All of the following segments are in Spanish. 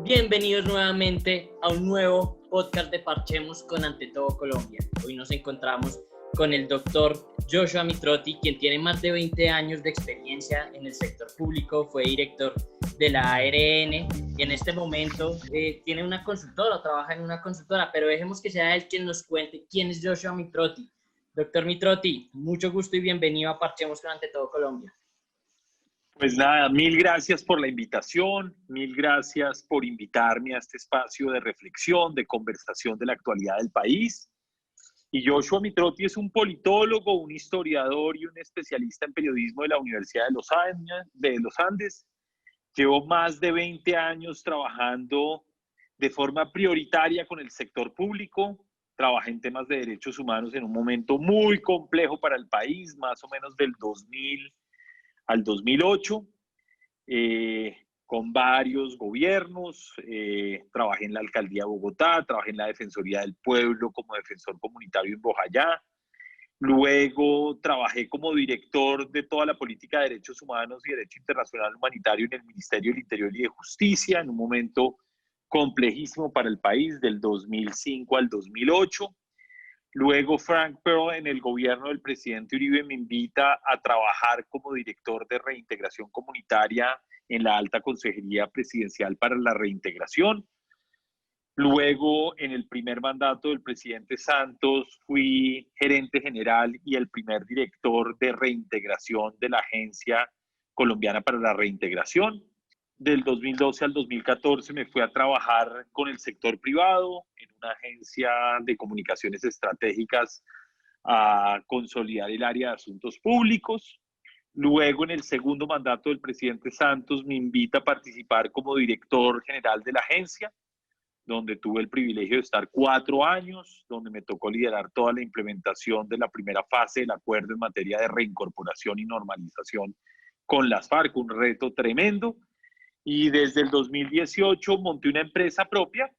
Bienvenidos nuevamente a un nuevo podcast de Parchemos con Ante Todo Colombia. Hoy nos encontramos con el doctor Joshua Mitrotti, quien tiene más de 20 años de experiencia en el sector público, fue director de la ARN y en este momento tiene una consultora, trabaja en una consultora, pero dejemos que sea él quien nos cuente quién es Joshua Mitrotti. Doctor Mitrotti, mucho gusto y bienvenido a Parchemos con Ante Todo Colombia. Pues nada, mil gracias por la invitación, mil gracias por invitarme a este espacio de reflexión, de conversación de la actualidad del país. Y Joshua Mitrotti es un politólogo, un historiador y un especialista en periodismo de la Universidad de los Andes. Llevo más de 20 años trabajando de forma prioritaria con el sector público. Trabajé en temas de derechos humanos en un momento muy complejo para el país, más o menos del 2000 al 2008, con varios gobiernos. Trabajé en la Alcaldía de Bogotá, trabajé en la Defensoría del Pueblo como defensor comunitario en Bojayá. Luego trabajé como director de toda la política de derechos humanos y derecho internacional humanitario en el Ministerio del Interior y de Justicia, en un momento complejísimo para el país, del 2005 al 2008. Luego Frank Pearl, en el gobierno del presidente Uribe, me invita a trabajar como director de reintegración comunitaria en la Alta Consejería Presidencial para la Reintegración. Luego, en el primer mandato del presidente Santos, fui gerente general y el primer director de reintegración de la Agencia Colombiana para la Reintegración. Del 2012 al 2014 me fui a trabajar con el sector privado en una agencia de comunicaciones estratégicas a consolidar el área de asuntos públicos. Luego, en el segundo mandato del presidente Santos, me invita a participar como director general de la agencia, donde tuve el privilegio de estar 4 años, donde me tocó liderar toda la implementación de la primera fase del acuerdo en materia de reincorporación y normalización con las FARC, un reto tremendo. Y desde el 2018 monté una empresa propia,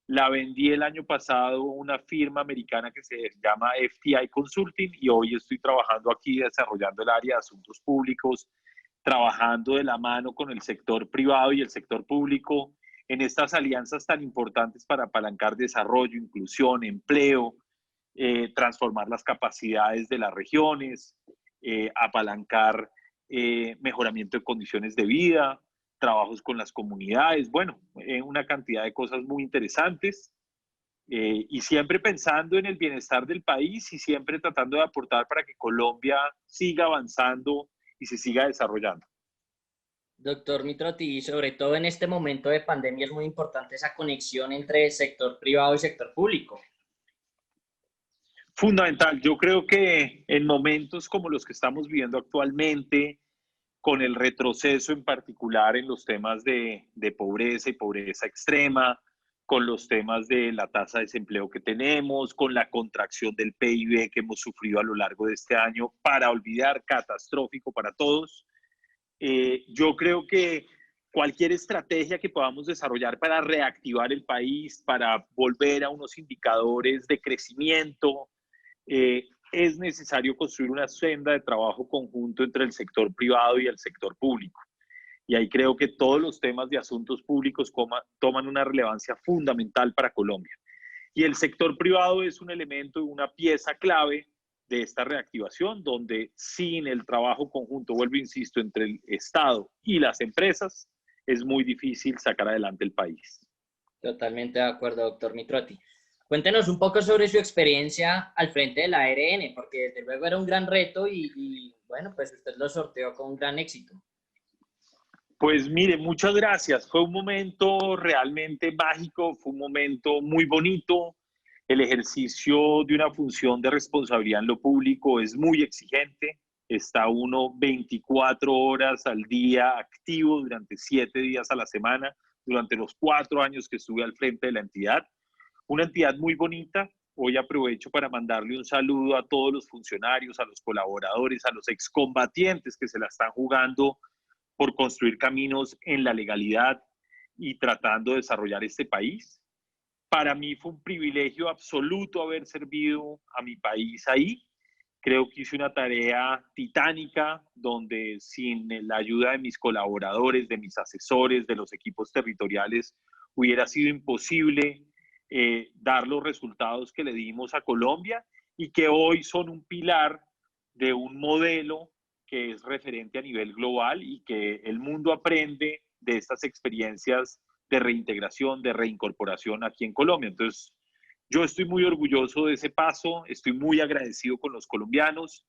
la vendí el año pasado a una firma americana que se llama FTI Consulting y hoy estoy trabajando aquí desarrollando el área de asuntos públicos, trabajando de la mano con el sector privado y el sector público en estas alianzas tan importantes para apalancar desarrollo, inclusión, empleo, transformar las capacidades de las regiones, apalancar mejoramiento de condiciones de vida, trabajos con las comunidades, bueno, una cantidad de cosas muy interesantes y siempre pensando en el bienestar del país y siempre tratando de aportar para que Colombia siga avanzando y se siga desarrollando. Doctor Mitrotti, sobre todo en este momento de pandemia es muy importante esa conexión entre el sector privado y sector público. Fundamental, yo creo que en momentos como los que estamos viviendo actualmente, con el retroceso en particular en los temas de pobreza y pobreza extrema, con los temas de la tasa de desempleo que tenemos, con la contracción del PIB que hemos sufrido a lo largo de este año, para olvidar, catastrófico para todos. Yo creo que cualquier estrategia que podamos desarrollar para reactivar el país, para volver a unos indicadores de crecimiento, es necesario construir una senda de trabajo conjunto entre el sector privado y el sector público. Y ahí creo que todos los temas de asuntos públicos toman una relevancia fundamental para Colombia. Y el sector privado es un elemento, una pieza clave de esta reactivación, donde sin el trabajo conjunto, vuelvo, insisto, entre el Estado y las empresas, es muy difícil sacar adelante el país. Totalmente de acuerdo, doctor Mitrotti. Cuéntenos un poco sobre su experiencia al frente de la ARN, porque desde luego era un gran reto y bueno, pues usted lo sorteó con un gran éxito. Pues mire, muchas gracias. Fue un momento realmente mágico, fue un momento muy bonito. El ejercicio de una función de responsabilidad en lo público es muy exigente. Está uno 24 horas al día activo durante 7 días a la semana, durante los 4 años que estuve al frente de la entidad. Una entidad muy bonita. Hoy aprovecho para mandarle un saludo a todos los funcionarios, a los colaboradores, a los excombatientes que se la están jugando por construir caminos en la legalidad y tratando de desarrollar este país. Para mí fue un privilegio absoluto haber servido a mi país ahí. Creo que hice una tarea titánica donde sin la ayuda de mis colaboradores, de mis asesores, de los equipos territoriales, hubiera sido imposible dar los resultados que le dimos a Colombia y que hoy son un pilar de un modelo que es referente a nivel global y que el mundo aprende de estas experiencias de reintegración, de reincorporación aquí en Colombia. Entonces, yo estoy muy orgulloso de ese paso, estoy muy agradecido con los colombianos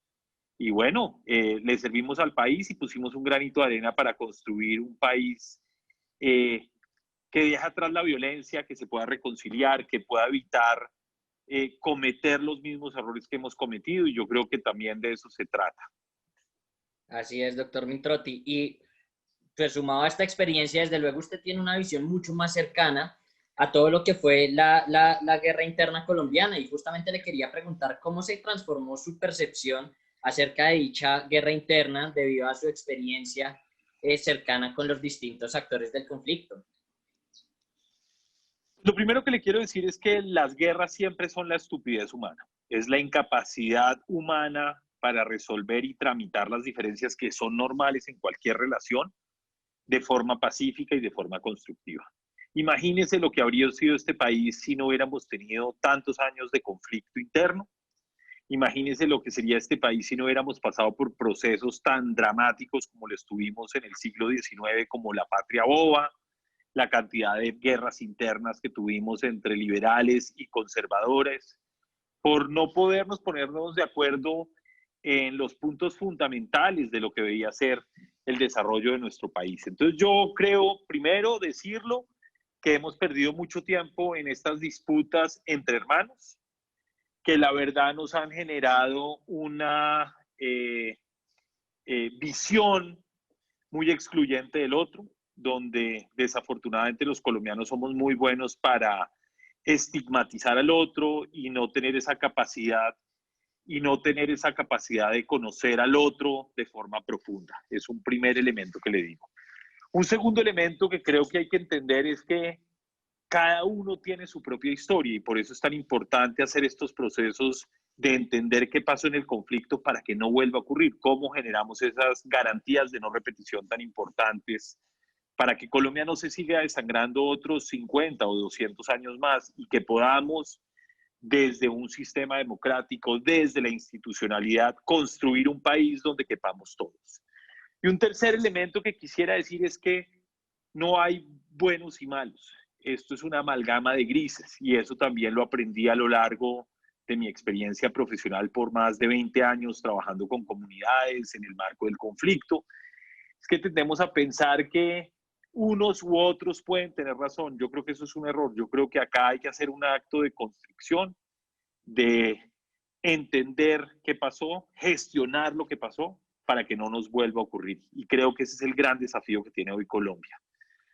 y bueno, le servimos al país y pusimos un granito de arena para construir un país eh, que deja atrás la violencia, que se pueda reconciliar, que pueda evitar cometer los mismos errores que hemos cometido y yo creo que también de eso se trata. Así es, doctor Mitrotti. Y pues sumado a esta experiencia, desde luego usted tiene una visión mucho más cercana a todo lo que fue la guerra interna colombiana y justamente le quería preguntar cómo se transformó su percepción acerca de dicha guerra interna debido a su experiencia cercana con los distintos actores del conflicto. Lo primero que le quiero decir es que las guerras siempre son la estupidez humana, es la incapacidad humana para resolver y tramitar las diferencias que son normales en cualquier relación de forma pacífica y de forma constructiva. Imagínense lo que habría sido este país si no hubiéramos tenido tantos años de conflicto interno. Imagínense lo que sería este país si no hubiéramos pasado por procesos tan dramáticos como lo estuvimos en el siglo XIX, como la Patria Boba, la cantidad de guerras internas que tuvimos entre liberales y conservadores, por no ponernos de acuerdo en los puntos fundamentales de lo que debía ser el desarrollo de nuestro país. Entonces yo creo, primero, decirlo, que hemos perdido mucho tiempo en estas disputas entre hermanos, que la verdad nos han generado una visión muy excluyente del otro, donde desafortunadamente los colombianos somos muy buenos para estigmatizar al otro y no tener esa capacidad de conocer al otro de forma profunda. Es un primer elemento que le digo. Un segundo elemento que creo que hay que entender es que cada uno tiene su propia historia y por eso es tan importante hacer estos procesos de entender qué pasó en el conflicto para que no vuelva a ocurrir, cómo generamos esas garantías de no repetición tan importantes para que Colombia no se siga desangrando otros 50 o 200 años más y que podamos desde un sistema democrático, desde la institucionalidad, construir un país donde quepamos todos. Y un tercer elemento que quisiera decir es que no hay buenos y malos. Esto es una amalgama de grises y eso también lo aprendí a lo largo de mi experiencia profesional por más de 20 años trabajando con comunidades en el marco del conflicto. Es que tendemos a pensar que unos u otros pueden tener razón. Yo creo que eso es un error. Yo creo que acá hay que hacer un acto de construcción, de entender qué pasó, gestionar lo que pasó para que no nos vuelva a ocurrir. Y creo que ese es el gran desafío que tiene hoy Colombia.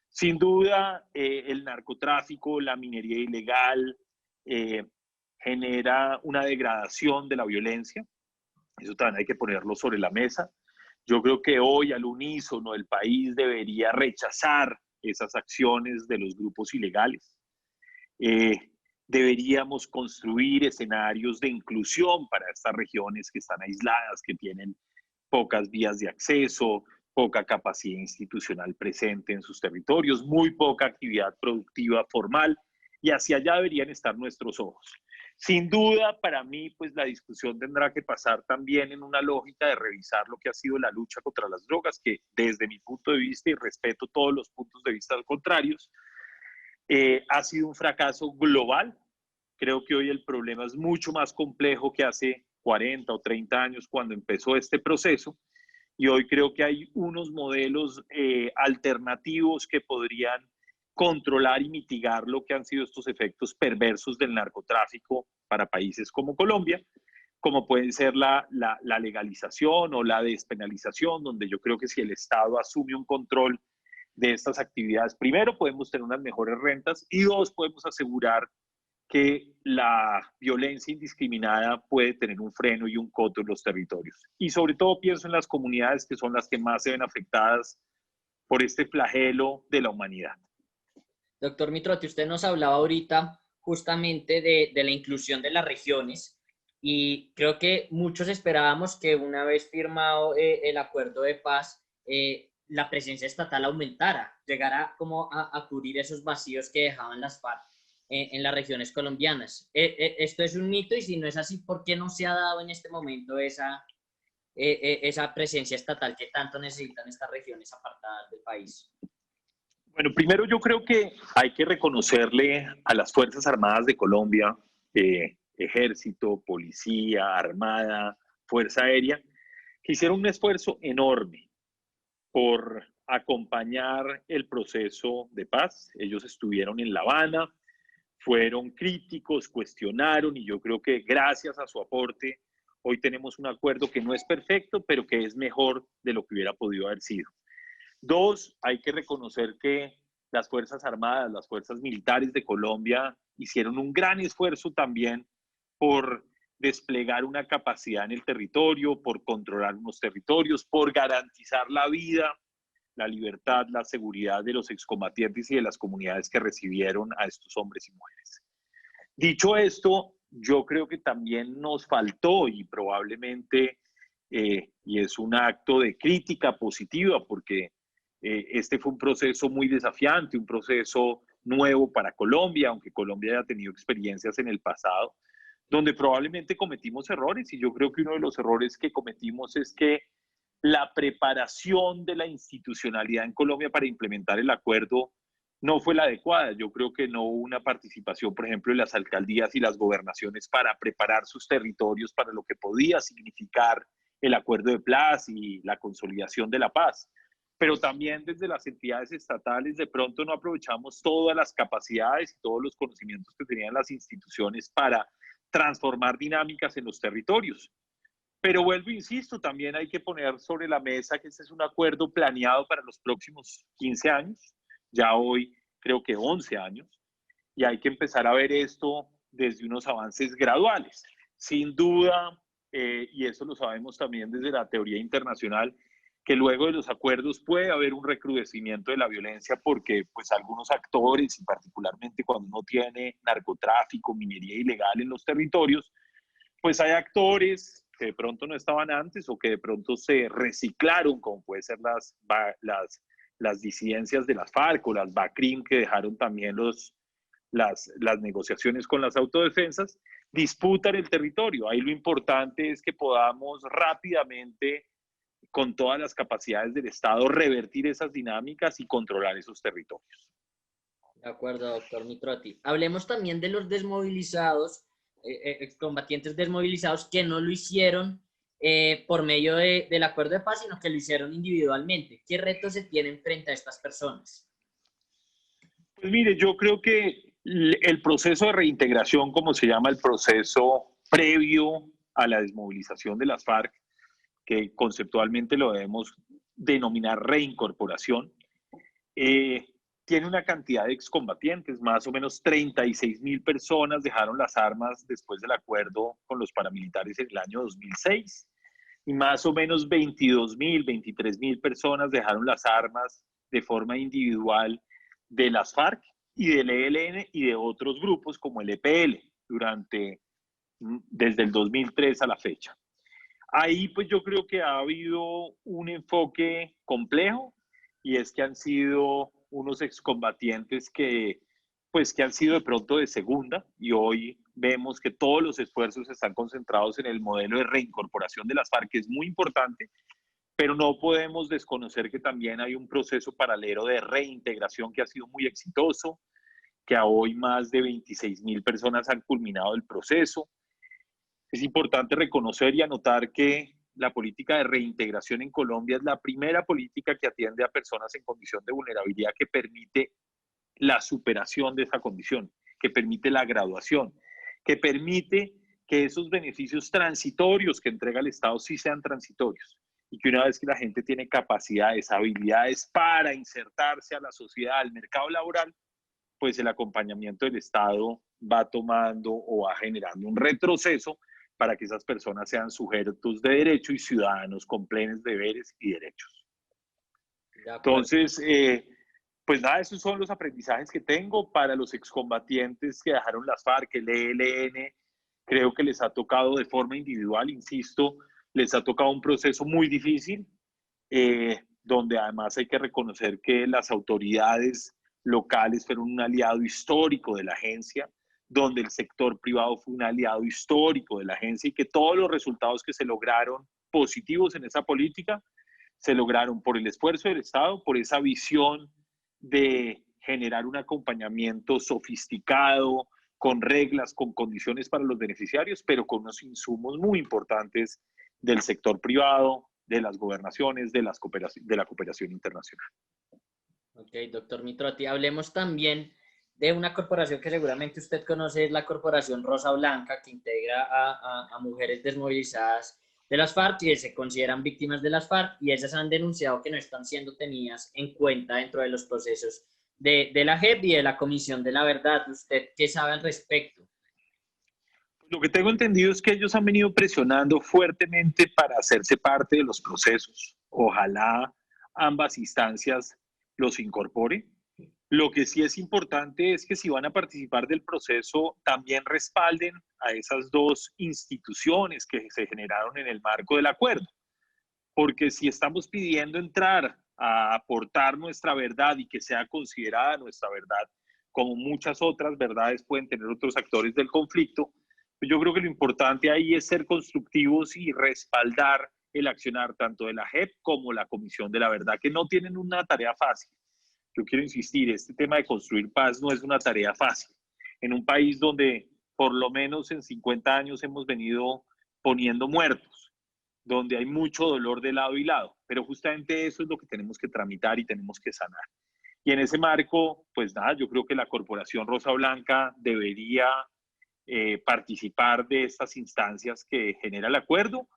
Sin duda, el narcotráfico, la minería ilegal, genera una degradación de la violencia. Eso también hay que ponerlo sobre la mesa. Yo creo que hoy al unísono el país debería rechazar esas acciones de los grupos ilegales. Deberíamos construir escenarios de inclusión para estas regiones que están aisladas, que tienen pocas vías de acceso, poca capacidad institucional presente en sus territorios, muy poca actividad productiva formal, y hacia allá deberían estar nuestros ojos. Sin duda, para mí, pues la discusión tendrá que pasar también en una lógica de revisar lo que ha sido la lucha contra las drogas, que desde mi punto de vista, y respeto todos los puntos de vista contrarios, ha sido un fracaso global. Creo que hoy el problema es mucho más complejo que hace 40 o 30 años cuando empezó este proceso. Y hoy creo que hay unos modelos alternativos que podrían controlar y mitigar lo que han sido estos efectos perversos del narcotráfico para países como Colombia, como pueden ser la legalización o la despenalización, donde yo creo que si el Estado asume un control de estas actividades, primero podemos tener unas mejores rentas y dos, podemos asegurar que la violencia indiscriminada puede tener un freno y un coto en los territorios. Y sobre todo pienso en las comunidades que son las que más se ven afectadas por este flagelo de la humanidad. Doctor Mitrotti, usted nos hablaba ahorita justamente de la inclusión de las regiones y creo que muchos esperábamos que una vez firmado el acuerdo de paz, la presencia estatal aumentara, llegara como a cubrir esos vacíos que dejaban las FARC en las regiones colombianas. Esto es un mito y si no es así, ¿por qué no se ha dado en este momento esa presencia estatal que tanto necesitan estas regiones apartadas del país? Bueno, primero yo creo que hay que reconocerle a las Fuerzas Armadas de Colombia, Ejército, Policía, Armada, Fuerza Aérea, que hicieron un esfuerzo enorme por acompañar el proceso de paz. Ellos estuvieron en La Habana, fueron críticos, cuestionaron y yo creo que gracias a su aporte hoy tenemos un acuerdo que no es perfecto, pero que es mejor de lo que hubiera podido haber sido. Dos, hay que reconocer que las Fuerzas Armadas, las Fuerzas Militares de Colombia hicieron un gran esfuerzo también por desplegar una capacidad en el territorio, por controlar unos territorios, por garantizar la vida, la libertad, la seguridad de los excombatientes y de las comunidades que recibieron a estos hombres y mujeres. Dicho esto, yo creo que también nos faltó y probablemente, y es un acto de crítica positiva, porque este fue un proceso muy desafiante, un proceso nuevo para Colombia, aunque Colombia haya tenido experiencias en el pasado, donde probablemente cometimos errores, y yo creo que uno de los errores que cometimos es que la preparación de la institucionalidad en Colombia para implementar el acuerdo no fue la adecuada. Yo creo que no hubo una participación, por ejemplo, de las alcaldías y las gobernaciones para preparar sus territorios para lo que podía significar el acuerdo de paz y la consolidación de la paz. Pero también desde las entidades estatales de pronto no aprovechamos todas las capacidades y todos los conocimientos que tenían las instituciones para transformar dinámicas en los territorios. Pero vuelvo, insisto, también hay que poner sobre la mesa que este es un acuerdo planeado para los próximos 15 años, ya hoy creo que 11 años, y hay que empezar a ver esto desde unos avances graduales. Sin duda, y eso lo sabemos también desde la teoría internacional, que luego de los acuerdos puede haber un recrudecimiento de la violencia porque pues algunos actores, y particularmente cuando uno tiene narcotráfico, minería ilegal en los territorios, pues hay actores que de pronto no estaban antes o que de pronto se reciclaron, como puede ser las disidencias de las FARC o las BACRIM que dejaron también las negociaciones con las autodefensas, disputan el territorio. Ahí lo importante es que podamos rápidamente, con todas las capacidades del Estado, revertir esas dinámicas y controlar esos territorios. De acuerdo, doctor Mitrotti. Hablemos también de los desmovilizados, excombatientes desmovilizados que no lo hicieron por medio del acuerdo de paz, sino que lo hicieron individualmente. ¿Qué retos se tienen frente a estas personas? Pues mire, yo creo que el proceso de reintegración, como se llama el proceso previo a la desmovilización de las FARC, que conceptualmente lo debemos denominar reincorporación, tiene una cantidad de excombatientes, más o menos 36.000 personas dejaron las armas después del acuerdo con los paramilitares en el año 2006 y más o menos 22.000, 23.000 personas dejaron las armas de forma individual de las FARC y del ELN y de otros grupos como el EPL desde el 2003 a la fecha. Ahí pues yo creo que ha habido un enfoque complejo y es que han sido unos excombatientes que han sido de pronto de segunda y hoy vemos que todos los esfuerzos están concentrados en el modelo de reincorporación de las FARC, que es muy importante, pero no podemos desconocer que también hay un proceso paralelo de reintegración que ha sido muy exitoso, que a hoy más de 26.000 personas han culminado el proceso. Es importante reconocer y anotar que la política de reintegración en Colombia es la primera política que atiende a personas en condición de vulnerabilidad que permite la superación de esa condición, que permite la graduación, que permite que esos beneficios transitorios que entrega el Estado sí sean transitorios y que una vez que la gente tiene capacidades, habilidades para insertarse a la sociedad, al mercado laboral, pues el acompañamiento del Estado va tomando o va generando un retroceso para que esas personas sean sujetos de derecho y ciudadanos con plenos deberes y derechos. Entonces, pues nada, esos son los aprendizajes que tengo para los excombatientes que dejaron las FARC, el ELN. Creo que les ha tocado de forma individual, insisto, les ha tocado un proceso muy difícil. donde además hay que reconocer que las autoridades locales fueron un aliado histórico de la agencia, donde el sector privado fue un aliado histórico de la agencia y que todos los resultados que se lograron positivos en esa política se lograron por el esfuerzo del Estado, por esa visión de generar un acompañamiento sofisticado, con reglas, con condiciones para los beneficiarios, pero con unos insumos muy importantes del sector privado, de las gobernaciones, de la cooperación internacional. Ok, doctor Mitrotti, hablemos también de una corporación que seguramente usted conoce, es la Corporación Rosa Blanca, que integra a mujeres desmovilizadas de las FARC y se consideran víctimas de las FARC, y ellas han denunciado que no están siendo tenidas en cuenta dentro de los procesos de la JEP y de la Comisión de la Verdad. ¿Usted qué sabe al respecto? Lo que tengo entendido es que ellos han venido presionando fuertemente para hacerse parte de los procesos. Ojalá ambas instancias los incorporen. Lo que sí es importante es que si van a participar del proceso, también respalden a esas dos instituciones que se generaron en el marco del acuerdo. Porque si estamos pidiendo entrar a aportar nuestra verdad y que sea considerada nuestra verdad, como muchas otras verdades pueden tener otros actores del conflicto, pues yo creo que lo importante ahí es ser constructivos y respaldar el accionar tanto de la JEP como la Comisión de la Verdad, que no tienen una tarea fácil. Yo quiero insistir, este tema de construir paz no es una tarea fácil. En un país donde por lo menos en 50 años hemos venido poniendo muertos, donde hay mucho dolor de lado y lado, pero justamente eso es lo que tenemos que tramitar y tenemos que sanar. Y en ese marco, pues nada, yo creo que la Corporación Rosa Blanca debería participar de estas instancias que genera el acuerdo,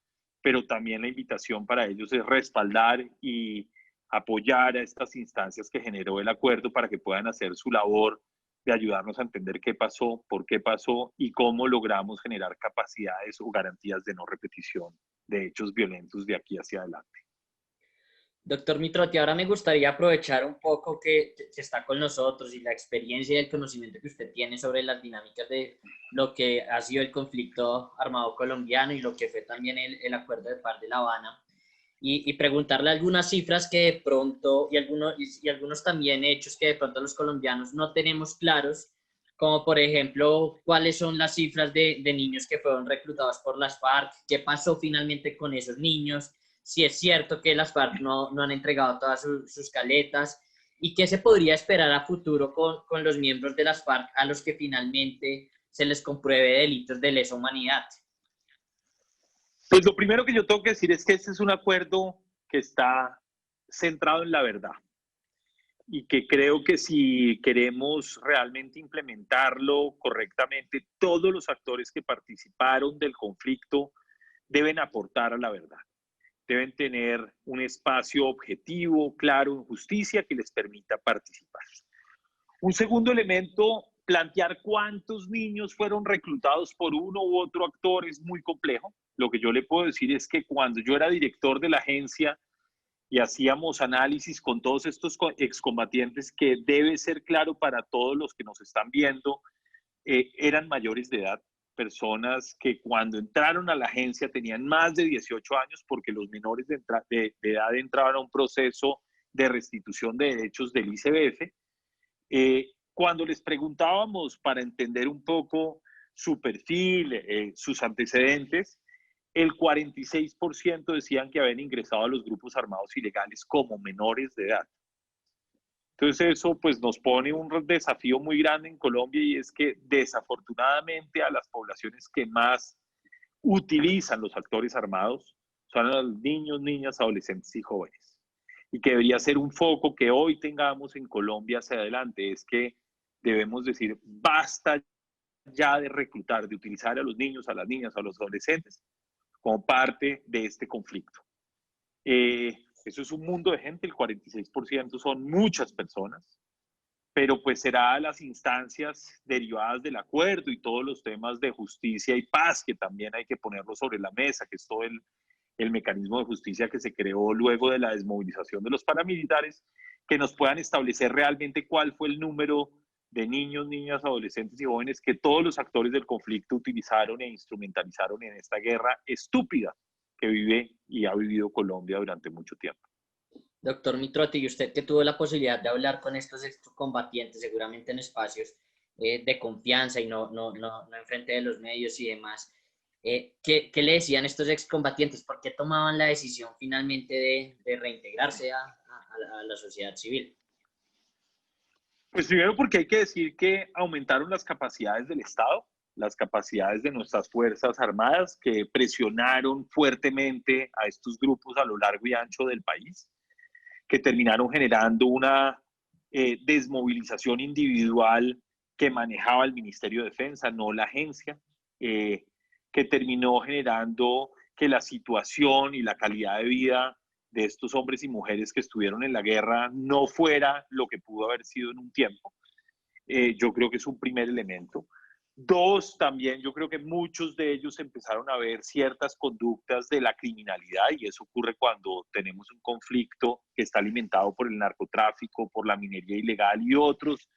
pero también la invitación para ellos es respaldar y apoyar a estas instancias que generó el acuerdo para que puedan hacer su labor de ayudarnos a entender qué pasó, por qué pasó y cómo logramos generar capacidades o garantías de no repetición de hechos violentos de aquí hacia adelante. Doctor Mitrotti, ahora me gustaría aprovechar un poco que está con nosotros y la experiencia y el conocimiento que usted tiene sobre las dinámicas de lo que ha sido el conflicto armado colombiano y lo que fue también el acuerdo de paz de La Habana, y preguntarle algunas cifras que de pronto, y algunos también hechos que de pronto los colombianos no tenemos claros, como por ejemplo, cuáles son las cifras de niños que fueron reclutados por las FARC, qué pasó finalmente con esos niños, si es cierto que las FARC no han entregado todas sus caletas, y qué se podría esperar a futuro con los miembros de las FARC a los que finalmente se les compruebe delitos de lesa humanidad. Pues lo primero que yo tengo que decir es que este es un acuerdo que está centrado en la verdad y que creo que si queremos realmente implementarlo correctamente, todos los actores que participaron del conflicto deben aportar a la verdad. Deben tener un espacio objetivo, claro, en justicia que les permita participar. Un segundo elemento, plantear cuántos niños fueron reclutados por uno u otro actor es muy complejo. Lo que yo le puedo decir es que cuando yo era director de la agencia y hacíamos análisis con todos estos excombatientes, que debe ser claro para todos los que nos están viendo, eran mayores de edad, personas que cuando entraron a la agencia tenían más de 18 años, porque los menores de edad entraban a un proceso de restitución de derechos del ICBF. Cuando les preguntábamos para entender un poco su perfil, sus antecedentes, el 46% decían que habían ingresado a los grupos armados ilegales como menores de edad. Entonces eso pues nos pone un desafío muy grande en Colombia, y es que desafortunadamente a las poblaciones que más utilizan los actores armados son a los niños, niñas, adolescentes y jóvenes. Y que debería ser un foco que hoy tengamos en Colombia hacia adelante, es que debemos decir basta ya de reclutar, de utilizar a los niños, a las niñas, a los adolescentes como parte de este conflicto. Eso es un mundo de gente, el 46% son muchas personas, pero pues será a las instancias derivadas del acuerdo y todos los temas de justicia y paz que también hay que ponerlo sobre la mesa, que es todo el mecanismo de justicia que se creó luego de la desmovilización de los paramilitares, que nos puedan establecer realmente cuál fue el número de niños, niñas, adolescentes y jóvenes que todos los actores del conflicto utilizaron e instrumentalizaron en esta guerra estúpida que vive y ha vivido Colombia durante mucho tiempo. Doctor Mitrotti, y usted que tuvo la posibilidad de hablar con estos excombatientes, seguramente en espacios de confianza y no enfrente de los medios y demás, ¿qué le decían estos excombatientes? ¿Por qué tomaban la decisión finalmente de reintegrarse a la sociedad civil? Pues primero porque hay que decir que aumentaron las capacidades del Estado, las capacidades de nuestras Fuerzas Armadas, que presionaron fuertemente a estos grupos a lo largo y ancho del país, que terminaron generando una desmovilización individual que manejaba el Ministerio de Defensa, no la agencia, eh, que terminó generando que la situación y la calidad de vida de estos hombres y mujeres que estuvieron en la guerra no fuera lo que pudo haber sido en un tiempo. Yo creo que es un primer elemento. Dos, también yo creo que muchos de ellos empezaron a ver ciertas conductas de la criminalidad y eso ocurre cuando tenemos un conflicto que está alimentado por el narcotráfico, por la minería ilegal y otros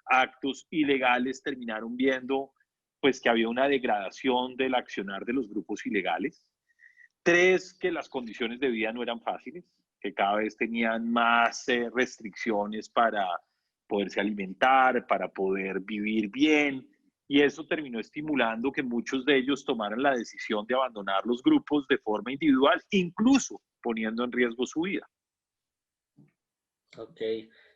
actos ilegales, terminaron viendo pues que había una degradación del accionar de los grupos ilegales. Tres, que las condiciones de vida no eran fáciles, que cada vez tenían más restricciones para poderse alimentar, para poder vivir bien, y eso terminó estimulando que muchos de ellos tomaran la decisión de abandonar los grupos de forma individual, incluso poniendo en riesgo su vida. Ok,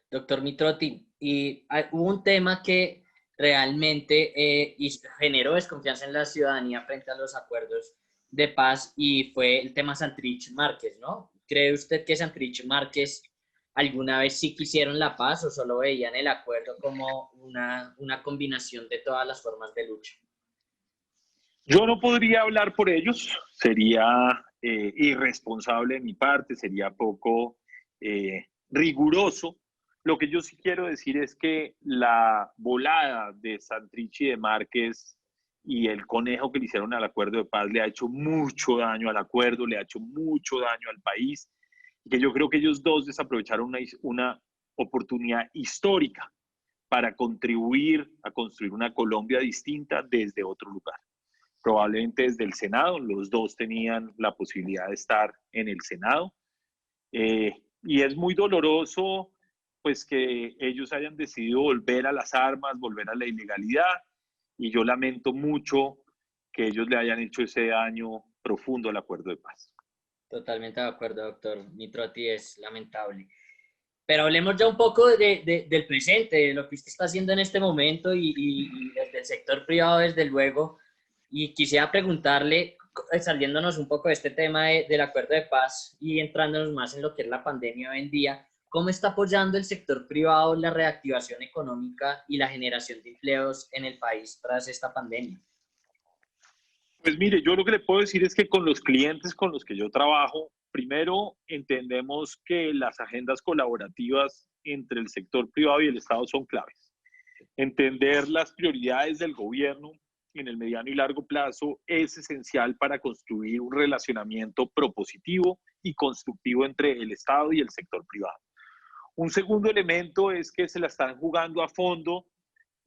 doctor Mitrotti, y hubo un tema que realmente generó desconfianza en la ciudadanía frente a los acuerdos de paz y fue el tema Santrich Márquez, ¿no? ¿Cree usted que Santrich Márquez alguna vez sí quisieron la paz o solo veían el acuerdo como una combinación de todas las formas de lucha? Yo no podría hablar por ellos, sería irresponsable de mi parte, sería poco riguroso. Lo que yo sí quiero decir es que la volada de Santrich y de Márquez y el conejo que le hicieron al acuerdo de paz le ha hecho mucho daño al acuerdo, le ha hecho mucho daño al país, y que yo creo que ellos dos desaprovecharon una oportunidad histórica para contribuir a construir una Colombia distinta desde otro lugar, probablemente desde el Senado. Los dos tenían la posibilidad de estar en el Senado. Y es muy doloroso pues que ellos hayan decidido volver a las armas, volver a la ilegalidad, y yo lamento mucho que ellos le hayan hecho ese daño profundo al acuerdo de paz. Totalmente de acuerdo, doctor Mitrotti, es lamentable. Pero hablemos ya un poco del presente, de lo que usted está haciendo en este momento y desde el sector privado, desde luego. Y quisiera preguntarle, saliéndonos un poco de este tema del acuerdo de paz y entrándonos más en lo que es la pandemia hoy en día, ¿cómo está apoyando el sector privado la reactivación económica y la generación de empleos en el país tras esta pandemia? Pues mire, yo lo que le puedo decir es que con los clientes con los que yo trabajo, primero entendemos que las agendas colaborativas entre el sector privado y el Estado son claves. Entender las prioridades del gobierno en el mediano y largo plazo es esencial para construir un relacionamiento propositivo y constructivo entre el Estado y el sector privado. Un segundo elemento es que se la están jugando a fondo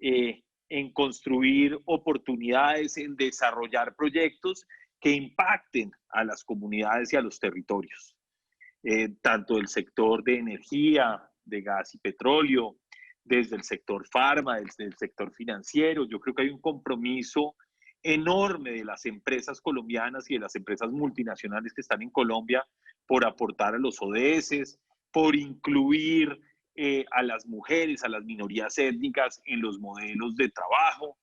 en construir oportunidades, en desarrollar proyectos que impacten a las comunidades y a los territorios, tanto del sector de energía, de gas y petróleo, desde el sector farma, desde el sector financiero. Yo creo que hay un compromiso enorme de las empresas colombianas y de las empresas multinacionales que están en Colombia por aportar a los ODS, por incluir a las mujeres, a las minorías étnicas en los modelos de trabajo,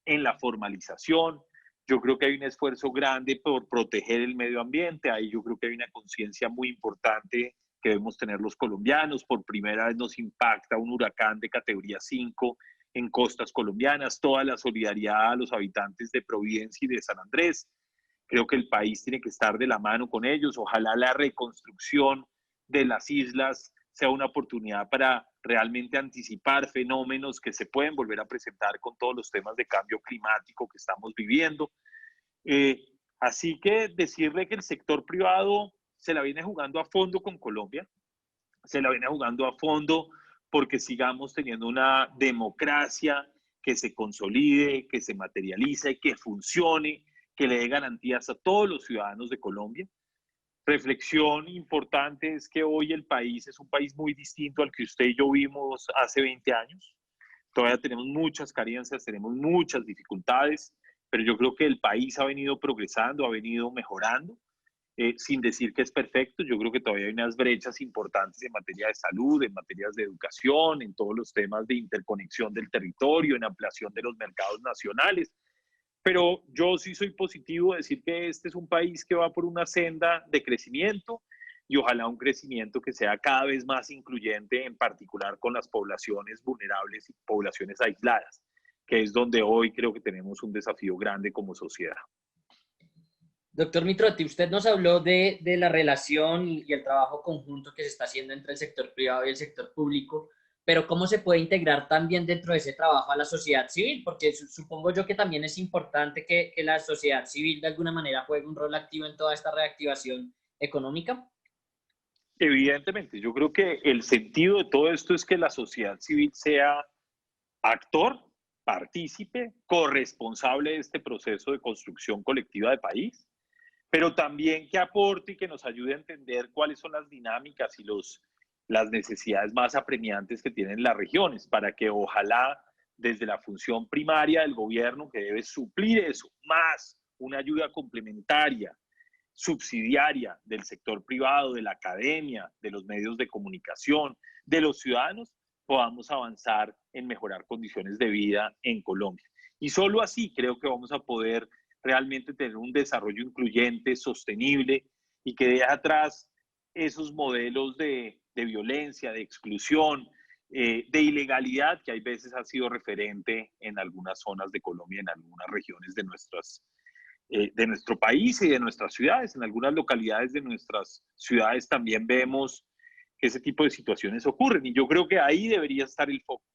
en la formalización. Yo creo que hay un esfuerzo grande por proteger el medio ambiente. Ahí yo creo que hay una conciencia muy importante que debemos tener los colombianos. Por primera vez nos impacta un huracán de categoría 5 en costas colombianas. Toda la solidaridad a los habitantes de Providencia y de San Andrés. Creo que el país tiene que estar de la mano con ellos. Ojalá la reconstrucción de las islas sea una oportunidad para realmente anticipar fenómenos que se pueden volver a presentar con todos los temas de cambio climático que estamos viviendo. Eh, Así que decirle que el sector privado se la viene jugando a fondo con Colombia, se la viene jugando a fondo porque sigamos teniendo una democracia que se consolide, que se materialice, que funcione, que le dé garantías a todos los ciudadanos de Colombia. reflexión importante es que hoy el país es un país muy distinto al que usted y yo vimos hace 20 años. Todavía tenemos muchas carencias, tenemos muchas dificultades, pero yo creo que el país ha venido progresando, ha venido mejorando, sin decir que es perfecto. Yo creo que todavía hay unas brechas importantes en materia de salud, en materias de educación, en todos los temas de interconexión del territorio, en ampliación de los mercados nacionales. Pero yo sí soy positivo de decir que este es un país que va por una senda de crecimiento y ojalá un crecimiento que sea cada vez más incluyente, en particular con las poblaciones vulnerables y poblaciones aisladas, que es donde hoy creo que tenemos un desafío grande como sociedad. Doctor Mitrotti, usted nos habló de la relación y el trabajo conjunto que se está haciendo entre el sector privado y el sector público, pero ¿cómo se puede integrar también dentro de ese trabajo a la sociedad civil? Porque supongo yo que también es importante que la sociedad civil de alguna manera juegue un rol activo en toda esta reactivación económica. Evidentemente, yo creo que el sentido de todo esto es que la sociedad civil sea actor, partícipe, corresponsable de este proceso de construcción colectiva de país, pero también que aporte y que nos ayude a entender cuáles son las dinámicas y las necesidades más apremiantes que tienen las regiones, para que ojalá desde la función primaria del gobierno, que debe suplir eso, más una ayuda complementaria, subsidiaria del sector privado, de la academia, de los medios de comunicación, de los ciudadanos, podamos avanzar en mejorar condiciones de vida en Colombia. Y solo así creo que vamos a poder realmente tener un desarrollo incluyente, sostenible y que deje atrás esos modelos de violencia, de exclusión, de ilegalidad que hay veces ha sido referente en algunas zonas de Colombia, en algunas regiones de nuestro país y de nuestras ciudades. En algunas localidades de nuestras ciudades también vemos que ese tipo de situaciones ocurren y yo creo que ahí debería estar el foco.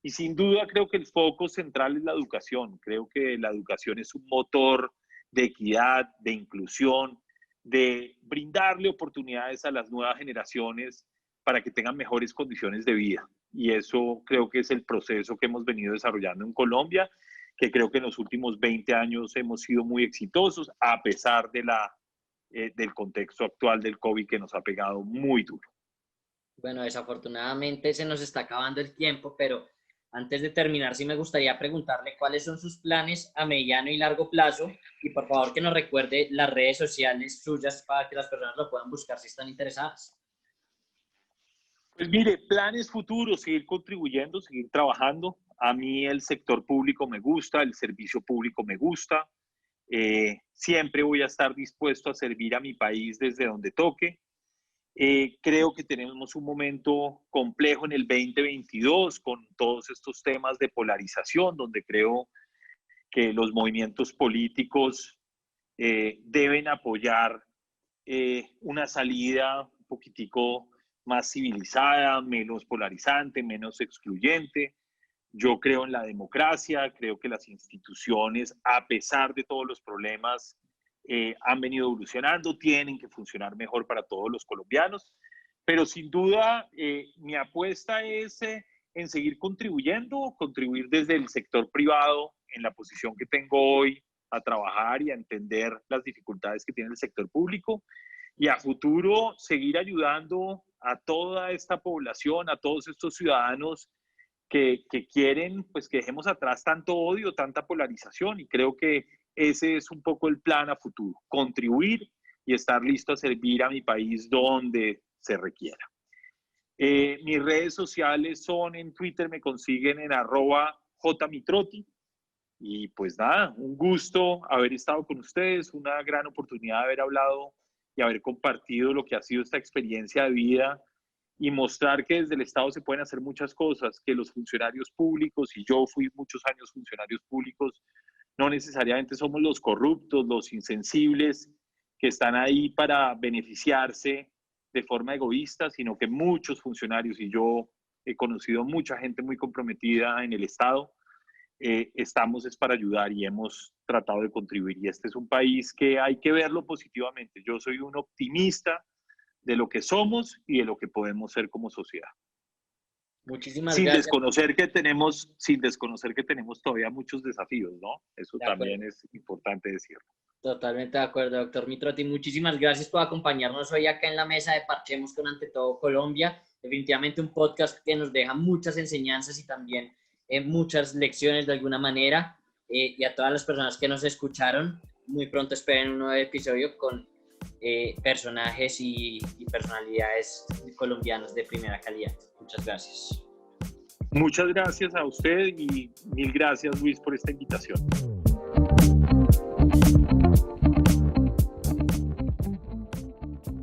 Y sin duda creo que el foco central es la educación. Creo que la educación es un motor de equidad, de inclusión, de brindarle oportunidades a las nuevas generaciones para que tengan mejores condiciones de vida. Y eso creo que es el proceso que hemos venido desarrollando en Colombia, que creo que en los últimos 20 años hemos sido muy exitosos, a pesar del contexto actual del COVID que nos ha pegado muy duro. Bueno, desafortunadamente se nos está acabando el tiempo, pero antes de terminar, sí me gustaría preguntarle cuáles son sus planes a mediano y largo plazo y por favor que nos recuerde las redes sociales suyas para que las personas lo puedan buscar si están interesadas. Pues mire, planes futuros, seguir contribuyendo, seguir trabajando. A mí el sector público me gusta, el servicio público me gusta. Siempre voy a estar dispuesto a servir a mi país desde donde toque. Creo que tenemos un momento complejo en el 2022 con todos estos temas de polarización, donde creo que los movimientos políticos deben apoyar una salida un poquitico más civilizada, menos polarizante, menos excluyente. Yo creo en la democracia, creo que las instituciones, a pesar de todos los problemas, han venido evolucionando, tienen que funcionar mejor para todos los colombianos, pero sin duda mi apuesta es en seguir contribuyendo, contribuir desde el sector privado en la posición que tengo hoy a trabajar y a entender las dificultades que tiene el sector público y a futuro seguir ayudando a toda esta población, a todos estos ciudadanos que quieren pues que dejemos atrás tanto odio, tanta polarización y creo que ese es un poco el plan a futuro, contribuir y estar listo a servir a mi país donde se requiera. Mis redes sociales son en Twitter, me consiguen en @jmitrotti y pues nada, un gusto haber estado con ustedes, una gran oportunidad de haber hablado y haber compartido lo que ha sido esta experiencia de vida y mostrar que desde el Estado se pueden hacer muchas cosas, que los funcionarios públicos, y yo fui muchos años funcionarios públicos, no necesariamente somos los corruptos, los insensibles, que están ahí para beneficiarse de forma egoísta, sino que muchos funcionarios, y yo he conocido mucha gente muy comprometida en el Estado, estamos es para ayudar y hemos tratado de contribuir. Y este es un país que hay que verlo positivamente. Yo soy un optimista de lo que somos y de lo que podemos ser como sociedad. Muchísimas sin gracias. desconocer que tenemos todavía muchos desafíos, ¿no? Eso también es importante decirlo. Totalmente de acuerdo, doctor Mitrotti. Muchísimas gracias por acompañarnos hoy acá en la mesa de Parchemos con Ante Todo Colombia. Definitivamente un podcast que nos deja muchas enseñanzas y también muchas lecciones de alguna manera. Y a todas las personas que nos escucharon, muy pronto esperen un nuevo episodio con personajes y personalidades colombianos de primera calidad. Muchas gracias. Muchas gracias a usted y mil gracias, Luis, por esta invitación.